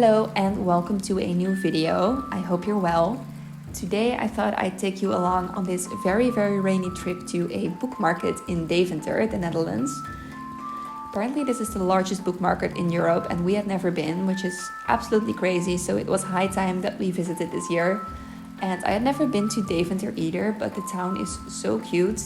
Hello and welcome to a new video. I hope you're well. Today I thought I'd take you along on this very rainy trip to a book market in Deventer, the Netherlands. Apparently this is the largest book market in Europe and we had never been, which is absolutely crazy, so it was high time that we visited this year. And I had never been to Deventer either, but the town is so cute.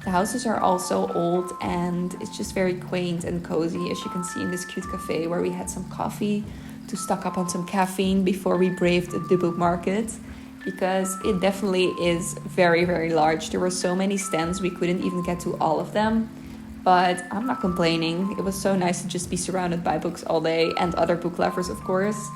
The houses are also old and it's just very quaint and cozy, as you can see in this cute cafe where we had some coffee to stock up on some caffeine before we braved the book market, because it definitely is very large. There were so many stands we couldn't even get to all of them, but I'm not complaining. It was so nice to just be surrounded by books all day and other book lovers, of course.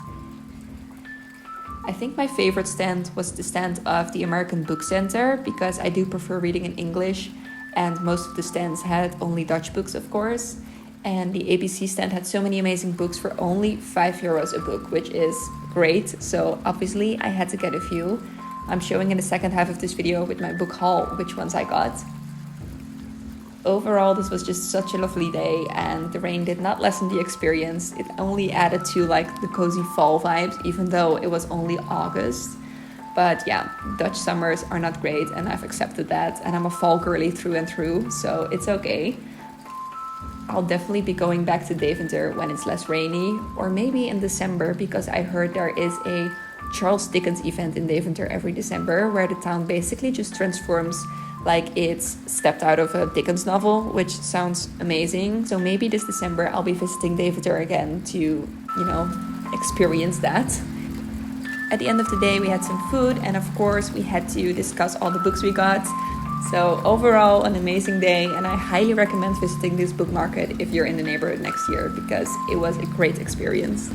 I think my favorite stand was the stand of the American Book Center, because I do prefer reading in English and most of the stands had only Dutch books, of course. And the ABC stand had so many amazing books for only €5 a book, which is great. So obviously I had to get a few. I'm showing in the second half of this video with my book haul which ones I got. Overall, this was just such a lovely day and the rain did not lessen the experience. It only added to the cozy fall vibes, even though it was only August. But yeah, Dutch summers are not great and I've accepted that. And I'm a fall girly through and through, so it's okay. I'll definitely be going back to Deventer when it's less rainy, or maybe in December, because I heard there is a Charles Dickens event in Deventer every December where the town basically just transforms like it's stepped out of a Dickens novel, which sounds amazing. So maybe this December I'll be visiting Deventer again to, experience that. At the end of the day we had some food and of course we had to discuss all the books we got. So overall, an amazing day, and I highly recommend visiting this book market if you're in the neighborhood next year, because it was a great experience.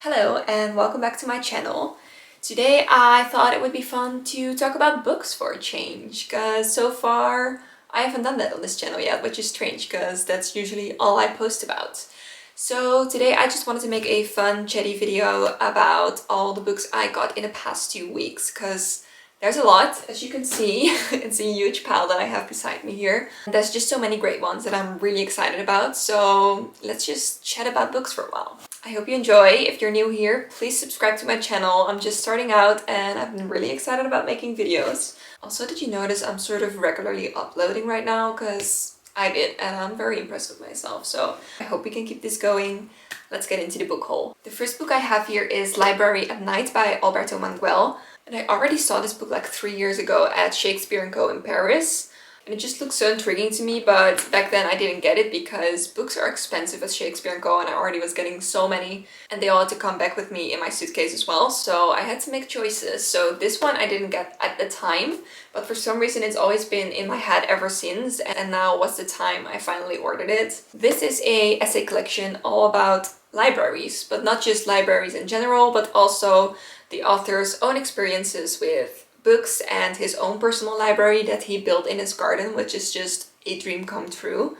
Hello and welcome back to my channel. Today I thought it would be fun to talk about books for a change, because so far I haven't done that on this channel yet, which is strange because that's usually all I post about. So today I just wanted to make a fun chatty video about all the books I got in the past 2 weeks, because there's a lot, as you can see. It's a huge pile that I have beside me here. There's just so many great ones that I'm really excited about, so let's just chat about books for a while. I hope you enjoy. If you're new here, please subscribe to my channel. I'm just starting out and I've been really excited about making videos. Also, did you notice I'm sort of regularly uploading right now? Because I did, and I'm very impressed with myself, so I hope we can keep this going. Let's get into the book haul. The first book I have here is Library at Night by Alberto Manguel, and I already saw this book like 3 years ago at Shakespeare & Co. in Paris, and it just looked so intriguing to me, but back then I didn't get it because books are expensive at Shakespeare & Co. and I already was getting so many and they all had to come back with me in my suitcase as well, so I had to make choices. So this one I didn't get at the time, but for some reason it's always been in my head ever since, and now was the time I finally ordered it. This is a essay collection all about libraries, but not just libraries in general, but also the author's own experiences with books and his own personal library that he built in his garden, which is just a dream come true.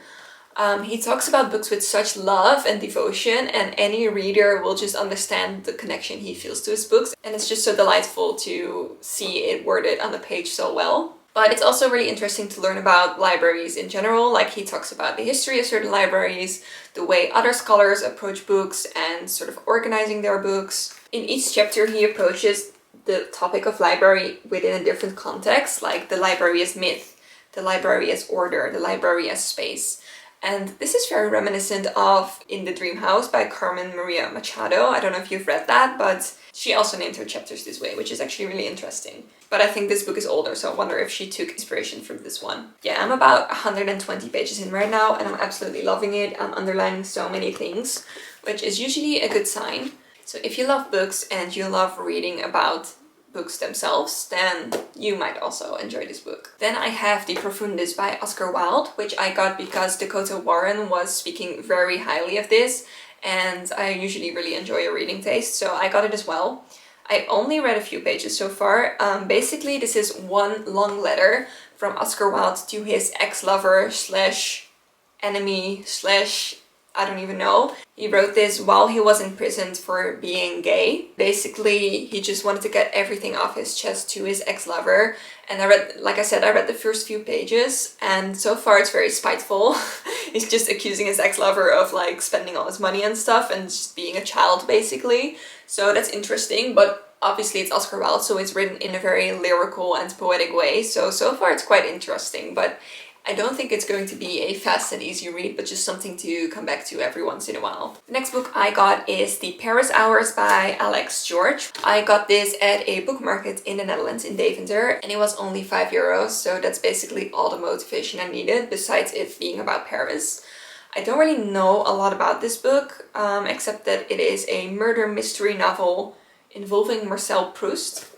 He talks about books with such love and devotion, and any reader will just understand the connection he feels to his books, and it's just so delightful to see it worded on the page so well. But it's also really interesting to learn about libraries in general. Like, he talks about the history of certain libraries, the way other scholars approach books and sort of organizing their books. In each chapter he approaches the topic of library within a different context, like the library as myth, the library as order, the library as space. And this is very reminiscent of In the Dream House by Carmen Maria Machado. I don't know if you've read that, but she also named her chapters this way, which is actually really interesting. But I think this book is older, so I wonder if she took inspiration from this one. Yeah, I'm about 120 pages in right now and I'm absolutely loving it. I'm underlining so many things, which is usually a good sign. So if you love books and you love reading about books themselves, then you might also enjoy this book. Then I have the Profundis by Oscar Wilde, which I got because Dakota Warren was speaking very highly of this, and I usually really enjoy a reading taste, so I got it as well. I only read a few pages so far. Basically, this is one long letter from Oscar Wilde to his ex-lover slash enemy slash I don't even know. He wrote this while he was imprisoned for being gay. Basically, he just wanted to get everything off his chest to his ex-lover. And I read, like I said, I read the first few pages, and so far it's very spiteful. He's just accusing his ex-lover of like spending all his money and stuff and just being a child, basically. So that's interesting, but obviously it's Oscar Wilde, so it's written in a very lyrical and poetic way. So far it's quite interesting, but I don't think it's going to be a fast and easy read, but just something to come back to every once in a while. The next book I got is The Paris Hours by Alex George. I got this at a book market in the Netherlands in Deventer, and it was only €5, so that's basically all the motivation I needed, besides it being about Paris. I don't really know a lot about this book, except that it is a murder mystery novel involving Marcel Proust.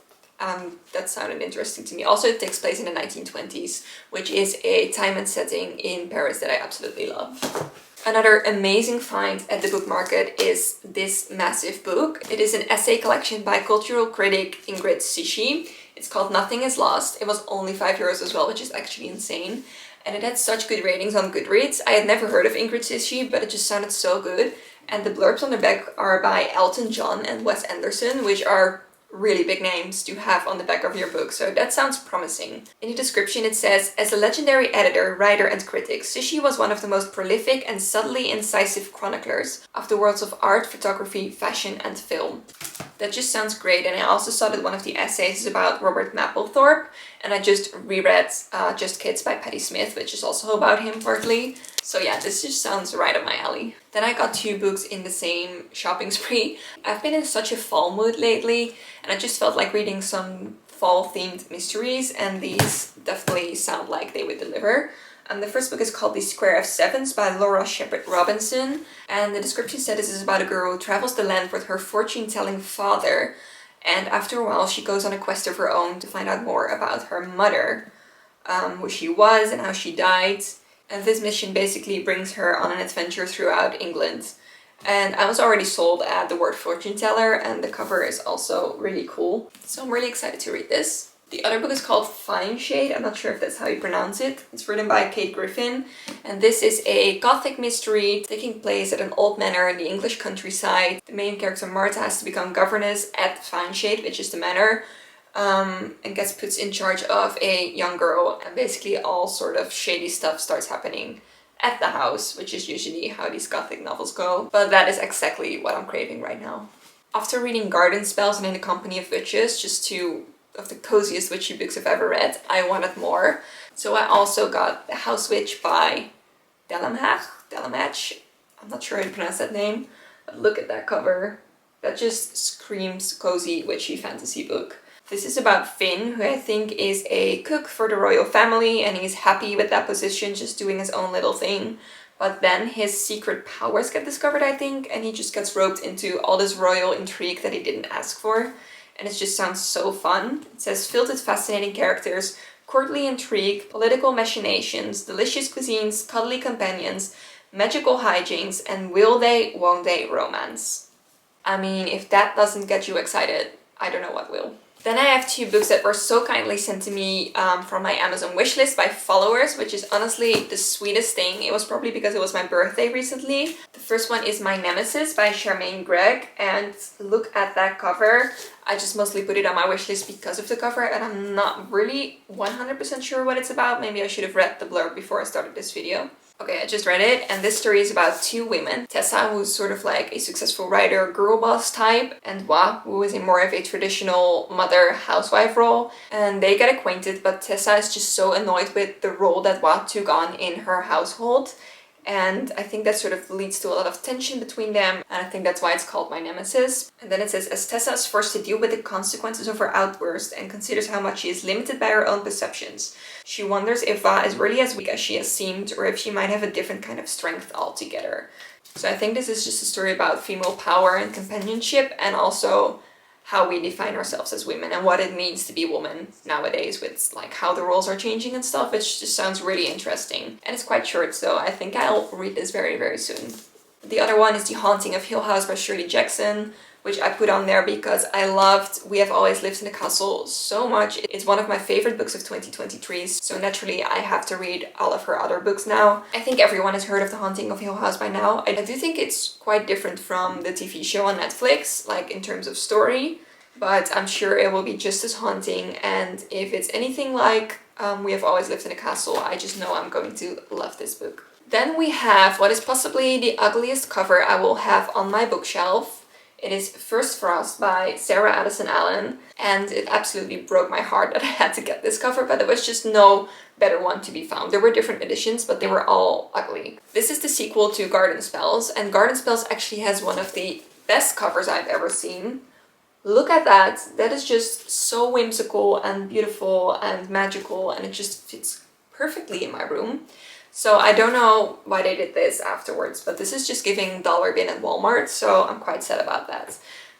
That sounded interesting to me. Also, it takes place in the 1920s, which is a time and setting in Paris that I absolutely love. Another amazing find at the book market is this massive book. It is an essay collection by cultural critic Ingrid Sishi. It's called Nothing is Lost. It was only €5 as well, which is actually insane. And it had such good ratings on Goodreads. I had never heard of Ingrid Sishi, but it just sounded so good. And the blurbs on the back are by Elton John and Wes Anderson, which are really big names to have on the back of your book, so that sounds promising. In the description it says, as a legendary editor, writer and critic, Sishi was one of the most prolific and subtly incisive chroniclers of the worlds of art, photography, fashion and film. That just sounds great, and I also saw that one of the essays is about Robert Mapplethorpe, and I just reread Just Kids by Patti Smith, which is also about him partly. So yeah, this just sounds right up my alley. Then I got 2 books in the same shopping spree. I've been in such a fall mood lately, and I just felt like reading some fall-themed mysteries, and these definitely sound like they would deliver. The first book is called The Square of Sevens by Laura Shepard Robinson, and the description said this is about a girl who travels the land with her fortune-telling father, and after a while she goes on a quest of her own to find out more about her mother, who she was and how she died. And this mission basically brings her on an adventure throughout England. And I was already sold at the word fortune teller, and the cover is also really cool. So I'm really excited to read this. The other book is called Fine Shade. I'm not sure if that's how you pronounce it. It's written by Kate Griffin. And this is a gothic mystery taking place at an old manor in the English countryside. The main character Martha has to become governess at Fine Shade, which is the manor. And gets put in charge of a young girl, and basically all sort of shady stuff starts happening at the house, which is usually how these gothic novels go. But that is exactly what I'm craving right now. After reading Garden Spells and In the Company of Witches, just 2 of the coziest witchy books I've ever read, I wanted more. So I also got The House Witch by Delamach. I'm not sure how to pronounce that name, but look at that cover. That just screams cozy witchy fantasy book. This is about Finn, who I think is a cook for the royal family, and he's happy with that position, just doing his own little thing. But then his secret powers get discovered, I think, and he just gets roped into all this royal intrigue that he didn't ask for. And it just sounds so fun. It says, filled with fascinating characters, courtly intrigue, political machinations, delicious cuisines, cuddly companions, magical hijinks, and will they, won't they romance. I mean, if that doesn't get you excited, I don't know what will. Then I have 2 books that were so kindly sent to me from my Amazon wishlist by followers, which is honestly the sweetest thing. It was probably because it was my birthday recently. The first one is My Nemesis by Charmaine Gregg, and look at that cover. I just mostly put it on my wishlist because of the cover, and I'm not really 100% sure what it's about. Maybe I should have read the blurb before I started this video. Okay, I just read it, and this story is about 2 women. Tessa, who's sort of like a successful writer, girl boss type, and Wa, who is in more of a traditional mother housewife role. And they get acquainted, but Tessa is just so annoyed with the role that Wa took on in her household. And I think that sort of leads to a lot of tension between them, and I think that's why it's called My Nemesis. And then it says, as Tessa is forced to deal with the consequences of her outburst and considers how much she is limited by her own perceptions, she wonders if Va is really as weak as she has seemed, or if she might have a different kind of strength altogether. So I think this is just a story about female power and companionship, and also how we define ourselves as women and what it means to be a woman nowadays, with like how the roles are changing and stuff. It just sounds really interesting, and it's quite short, so I think I'll read this very, very soon. The other one is The Haunting of Hill House by Shirley Jackson, which I put on there because I loved We Have Always Lived in a Castle so much. It's one of my favorite books of 2023, so naturally I have to read all of her other books now. I think everyone has heard of The Haunting of Hill House by now. I do think it's quite different from the TV show on Netflix, like in terms of story, but I'm sure it will be just as haunting, and if it's anything like We Have Always Lived in a Castle, I just know I'm going to love this book. Then we have what is possibly the ugliest cover I will have on my bookshelf. It is First Frost by Sarah Addison Allen, and it absolutely broke my heart that I had to get this cover, but there was just no better one to be found. There were different editions, but they were all ugly. This is the sequel to Garden Spells, and Garden Spells actually has one of the best covers I've ever seen. Look at that. That is just so whimsical and beautiful and magical, and it just fits perfectly in my room. So I don't know why they did this afterwards, but this is just giving dollar bin at Walmart, so I'm quite sad about that.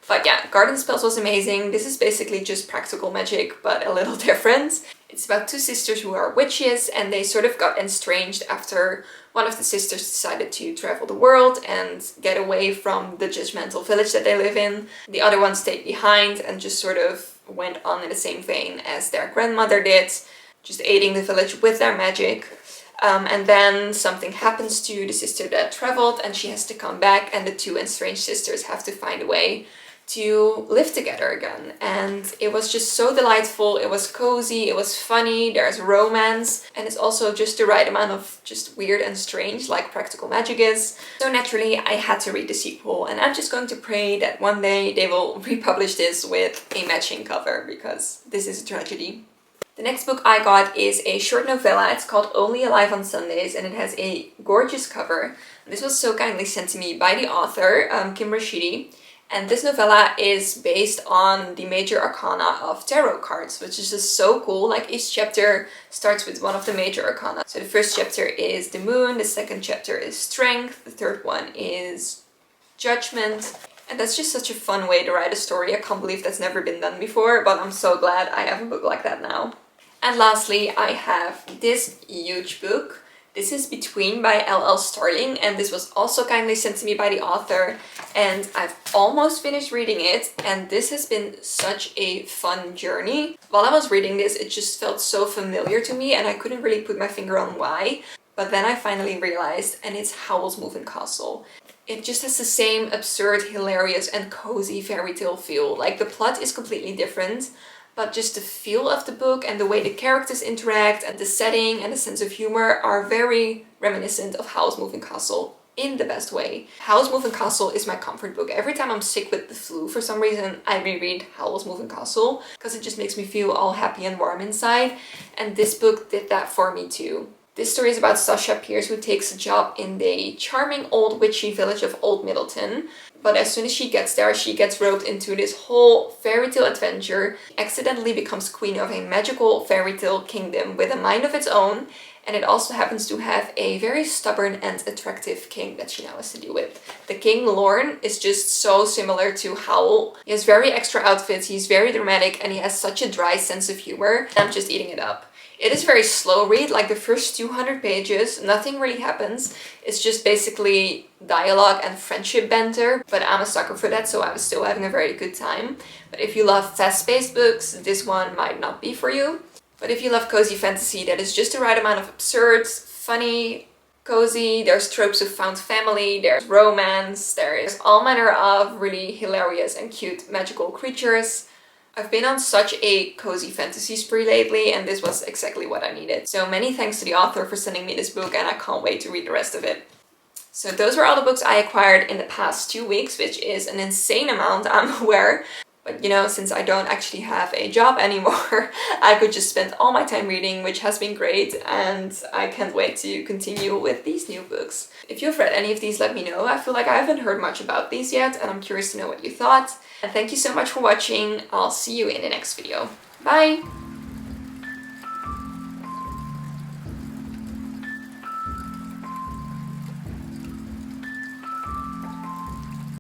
But yeah, Garden Spells was amazing. This is basically just practical magic, but a little different. It's about two sisters who are witches, and they sort of got estranged after one of the sisters decided to travel the world and get away from the judgmental village that they live in. The other one stayed behind and just sort of went on in the same vein as their grandmother did, just aiding the village with their magic. And then something happens to the sister that traveled, and she has to come back, and the two estranged sisters have to find a way to live together again. And it was just so delightful. It was cozy, it was funny, there's romance, and it's also just the right amount of just weird and strange, like practical magic is. So naturally I had to read the sequel, and I'm just going to pray that one day they will republish this with a matching cover, because this is a tragedy. The next book I got is a short novella. It's called Only Alive on Sundays, and it has a gorgeous cover. This was so kindly sent to me by the author, Kim Rashidi. And this novella is based on the major arcana of tarot cards, which is just so cool. Like, each chapter starts with one of the major arcana. So the first chapter is the moon, the second chapter is strength, the third one is judgment. And that's just such a fun way to write a story. I can't believe that's never been done before, but I'm so glad I have a book like that now. And lastly, I have this huge book. This is Between by L.L. Starling, and this was also kindly sent to me by the author, and I've almost finished reading it, and this has been such a fun journey. While I was reading this, it just felt so familiar to me, and I couldn't really put my finger on why, but then I finally realized, and it's Howls Moving Castle. It just has the same absurd, hilarious, and cozy fairy tale feel. Like, the plot is completely different, but just the feel of the book and the way the characters interact and the setting and the sense of humor are very reminiscent of Howls Moving Castle in the best way. Howls Moving Castle is my comfort book. Every time I'm sick with the flu, for some reason, I reread Howls Moving Castle because it just makes me feel all happy and warm inside. And this book did that for me too. This story is about Sasha Pierce, who takes a job in the charming old witchy village of Old Middleton. But as soon as she gets there, she gets roped into this whole fairy tale adventure, accidentally becomes queen of a magical fairy tale kingdom with a mind of its own, and it also happens to have a very stubborn and attractive king that she now has to deal with. The king, Lorne, is just so similar to Howl. He has very extra outfits, he's very dramatic, and he has such a dry sense of humor. I'm just eating it up. It is a very slow read, like the first 200 pages, nothing really happens. It's just basically dialogue and friendship banter, but I'm a sucker for that, so I was still having a very good time. But if you love fast-paced books, this one might not be for you. But if you love cozy fantasy that is just the right amount of absurd, funny, cozy, there's tropes of found family, there's romance, there's all manner of really hilarious and cute magical creatures. I've been on such a cozy fantasy spree lately, and this was exactly what I needed. So many thanks to the author for sending me this book, and I can't wait to read the rest of it. So those were all the books I acquired in the past 2 weeks, which is an insane amount, I'm aware. But you know, since I don't actually have a job anymore, I could just spend all my time reading, which has been great, and I can't wait to continue with these new books. If you've read any of these, let me know. I feel like I haven't heard much about these yet, and I'm curious to know what you thought. And thank you so much for watching. I'll see you in the next video. Bye!